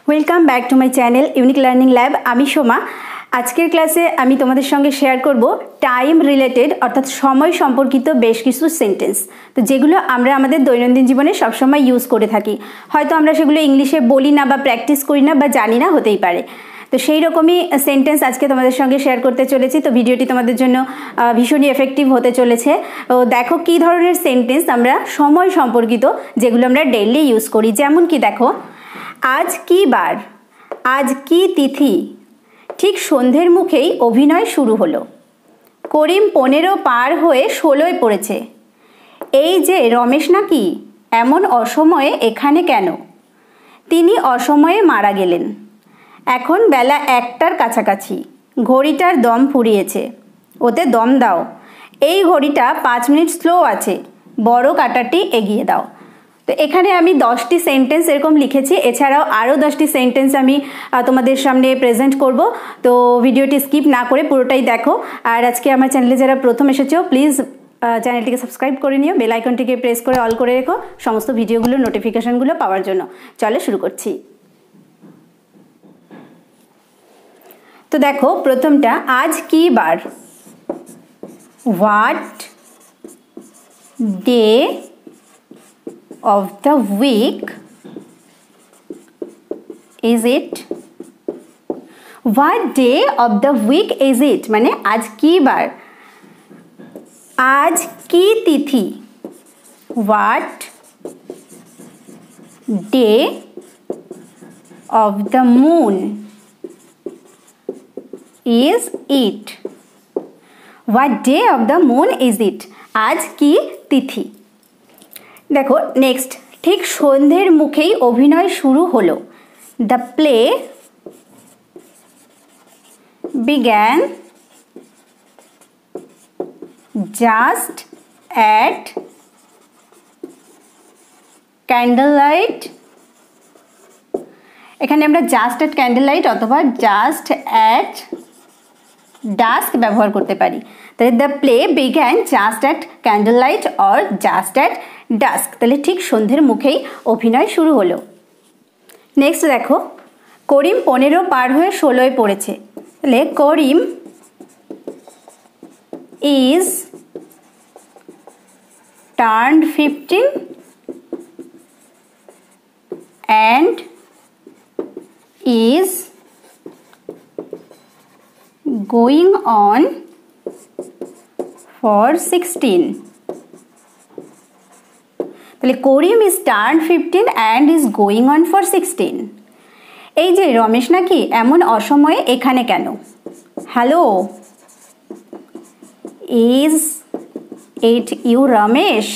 Welcome back to my channel unique learning lab. আমি সোমা। আজকের ক্লাসে আমি তোমাদের সঙ্গে শেয়ার করব টাইম রিলেটেড অর্থাৎ সময় সম্পর্কিত বেশ কিছু সেন্টেন্স, তো যেগুলো আমরা আমাদের দৈনন্দিন জীবনে সবসময় ইউজ করে থাকি। হয়তো আমরা সেগুলো ইংলিশে বলি না বা প্র্যাকটিস করি না বা জানি না, হতেই পারে। তো সেই রকমই সেন্টেন্স আজকে তোমাদের সঙ্গে শেয়ার করতে চলেছি। তো ভিডিওটি তোমাদের জন্য ভীষণই এফেক্টিভ হতে চলেছে। তো দেখো কী ধরনের সেন্টেন্স আমরা সময় সম্পর্কিত, যেগুলো আমরা ডেইলি ইউজ করি। যেমন কি দেখো, আজ কি বার, আজ কি তিথি, ঠিক সন্ধ্যের মুখেই অভিনয় শুরু হলো। করিম 15 পার হয়ে 16 পড়েছে। এই যে রমেশ নাকি এমন অসময়ে এখানে কেন? তিনি অসময়ে মারা গেলেন। এখন বেলা 1টার কাছাকাছি। ঘড়িটার দম ফুরিয়েছে। ওতে দম দাও। এই ঘড়িটা 5 মিনিট স্লো আছে। বড় কাঁটাটি এগিয়ে দাও। তো এখানে আমি 10টি সেন্টেন্স এরকম লিখেছি। এছাড়াও আরও 10টি সেন্টেন্স আমি তোমাদের সামনে প্রেজেন্ট করব। তো ভিডিওটি স্কিপ না করে পুরোটাই দেখো। আর আজকে আমার চ্যানেলে যারা প্রথম এসেছো, প্লিজ চ্যানেলটিকে সাবস্ক্রাইব করে নিও, বেল আইকনটিকে প্রেস করে অল করে রেখো সমস্ত ভিডিওগুলোর নোটিফিকেশানগুলো পাওয়ার জন্য। চলো শুরু করছি। তো দেখো প্রথমটা, আজ কি বার। What day of the week is it? What day of the week is it? মানে আজ কি বার, আজ কি তিথি। What day of the moon is it? What day of the moon is it? আজ কি তিথি। দেখো নেক্সট, ঠিক সন্ধ্যের মুখেই অভিনয় শুরু হলো। The play began just at candle light. এখানে আমরা জাস্ট অ্যাট ক্যান্ডেল লাইট অথবা জাস্ট অ্যাট ডাস্ক ব্যবহার করতে পারি। তাহলে the play began just at candle light or just at dusk, তাহলে ঠিক সন্ধ্যের মুখেই অভিনয় শুরু হলো। নেক্সট দেখো, করিম 15 পার হয়ে 16 পড়েছে। তাহলে Karim is turned 15 and is going on for 16. তাহলে Karim is turn 15 and is going on for 16। এই যে রমেশ নাকি এমন অসময়ে এখানে কেন? Hello, is it you Ramesh?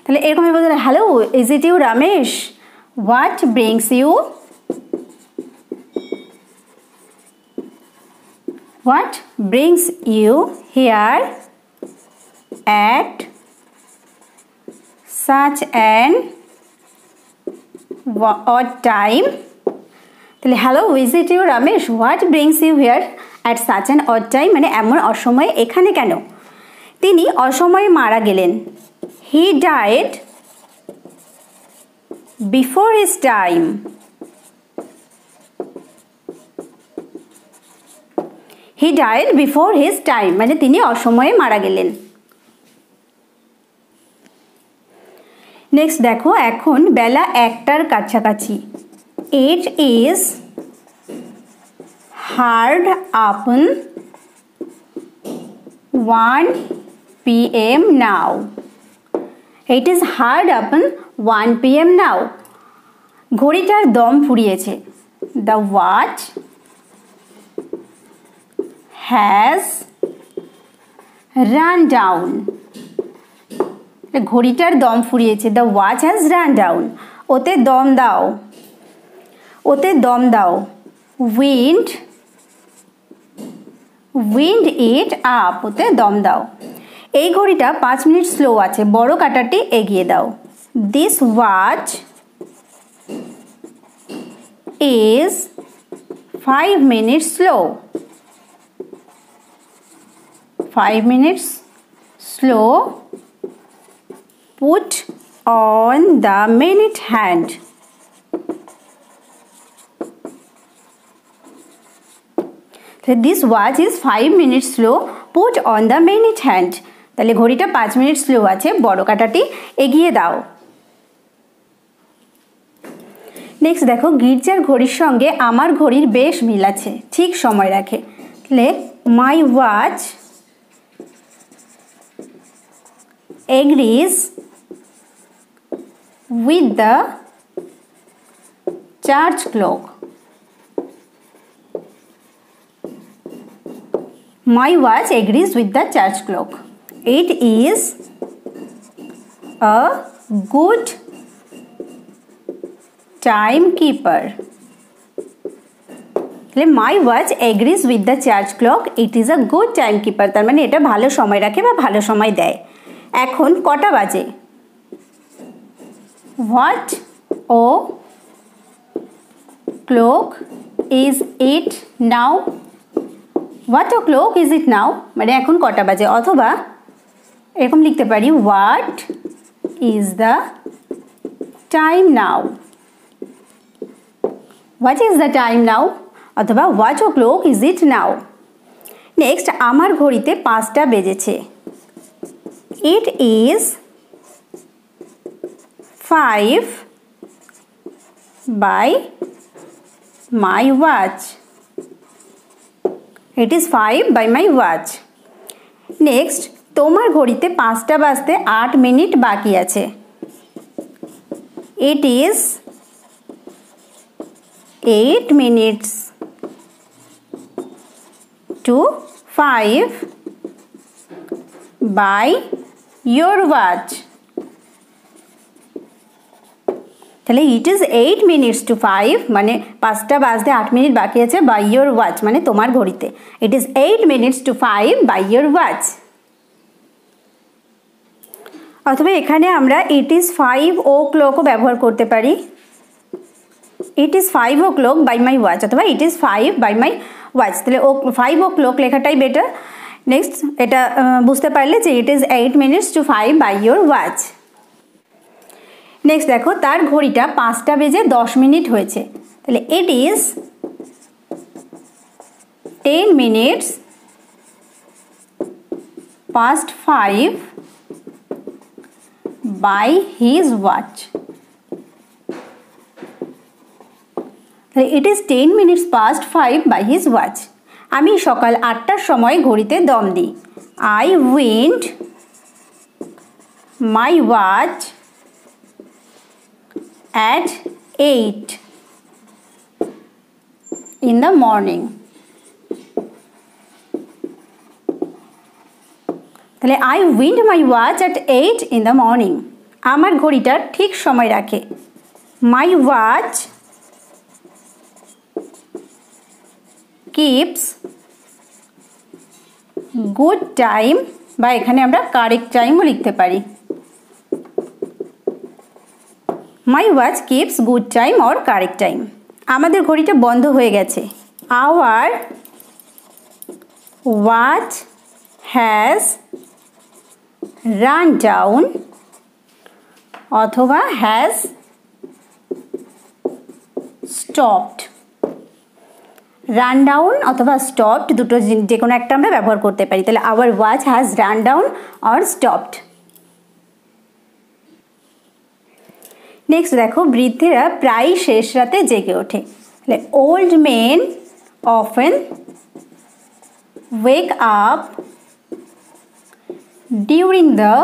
তাহলে এরকম বলতে, hello is it you Ramesh? What brings you? What brings you here at such an odd time? তাহলে hello is it you Ramesh, what brings you here at such an odd time, মানে এমন অসময়ে এখানে কেন? তিনি অসময়ে মারা গেলেন। He died before his time. He died before his time, মানে তিনি অসময়ে মারা গেলেন। নেক্সট দেখো, এখন বেলা 1টার কাছাকাছি। ইট ইজ হার্ড আপন 1 PM নাও। It is hard upon 1 PM নাও। ঘড়িটার দম ফুরিয়েছে। The watch has run down. ঘড়িটার দম ফুরিয়েছে। The watch has run down. ওতে দম দাও। ওতে দম দাও। Wind it up. ওতে দম দাও। এই ঘড়িটা 5 মিনিট স্লো আছে। বড় কাঁটাটি এগিয়ে দাও। This watch is 5 minutes slow. 5 minutes slow. Put on the minute hand. This watch is 5 minutes slow, put on the minute hand. তাহলে ঘড়িটা 5 মিনিট স্লো আছে, বড় কাঁটাটি এগিয়ে দাও। নেক্সট দেখো, গির্জার ঘড়ির সঙ্গে আমার ঘড়ির বেশ মিল আছে, ঠিক সময় রাখে। তাহলে my watch agrees with the church clock. My watch agrees with the church clock. It is a good timekeeper. My watch agrees with the church clock. It is a good timekeeper. তার মানে এটা ভালো সময় রাখে বা ভালো সময় দেয়। এখন কটা বাজে? What o'clock is it now? What o'clock is it now? মানে এখন কটা বাজে, অথবা এরকম লিখতে পারি what is the time now? What is the time now? অথবা what o'clock is it now? Next, আমার ঘড়িতে 5টা বেজেছে। It is 5 by my watch. It is 5 by my watch. Next, তোমার ঘড়িতে 5টা বাজতে 8 মিনিট বাকি আছে। It is 8 minutes to 5 by your watch. তাহলে ইট ইজ 8 minutes to 5 মানে 5টা বাজতে 8 মিনিট বাকি আছে বাই ইয়োর ওয়াচ মানে তোমার ঘড়িতে। It is 8 minutes to 5 by your watch. অথবা এখানে আমরা ইট ইজ 5 o'clockও ব্যবহার করতে পারি। It is 5 o'clock by my watch অথবা it is 5 by my watch. তাহলে 5 o'clock লেখাটাই বেটার। নেক্সট, এটা বুঝতে পারলে যে it is 8 minutes to 5 by your watch. Next দেখো, তার ঘড়িটা 5টা বেজে 10 মিনিট হয়েছে। তাহলে it is 10 minutes past 5 by his watch. তাহলে it is 10 minutes past 5 by his watch. আমি সকাল 8টার সময় ঘড়িতে দম দিই। I wind my watch at 8 in the morning. তাহলে I wind my watch at 8 in the morning. আমার ঘড়িটা ঠিক সময় রাখে। My watch keeps good time বা এখানে আমরা কারেক্ট টাইমও লিখতে পারি। My watch keeps good time or correct time. আমাদের ঘড়িটা বন্ধ হয়ে গেছে। Our watch has run down অথবা has stopped. Run down অথবা stopped দুটো যে কোনো একটা আমরা ব্যবহার করতে পারি। তাহলে our watch has run down or stopped. Next দেখো, বৃদ্ধেরা প্রায় শেষ রাতে জেগে ওঠে। তাহলে old men often wake up during the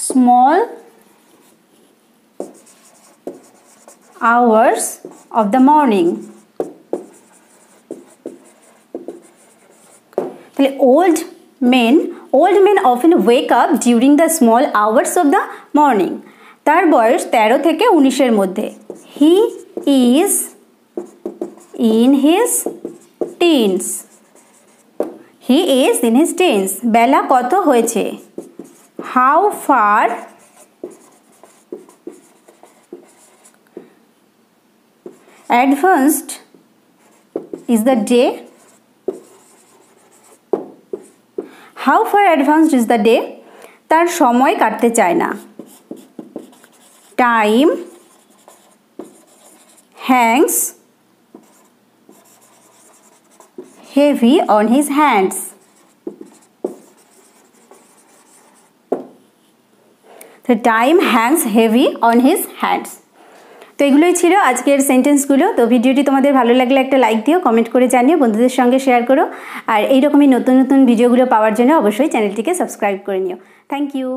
small hours of the morning. তাহলে old men often wake up during the small hours of the morning. তার বয়স 13 থেকে 19-এর মধ্যে। He is in his teens. He is in his teens. বেলা কত হয়েছে? How far advanced is the day? How far advanced is the day? তার সময় কাটতে চায় না। Time hangs heavy on his hands. The time hangs heavy on his hands. তো এগুলোই ছিল আজকের সেন্টেন্সগুলো। তো ভিডিওটি তোমাদের ভালো লাগলে একটা লাইক দিও, কমেন্ট করে জানিও, বন্ধুদের সঙ্গে শেয়ার করো। আর এইরকমই নতুন নতুন ভিডিওগুলো পাওয়ার জন্য অবশ্যই চ্যানেলটিকে সাবস্ক্রাইব করে নিও। Thank you.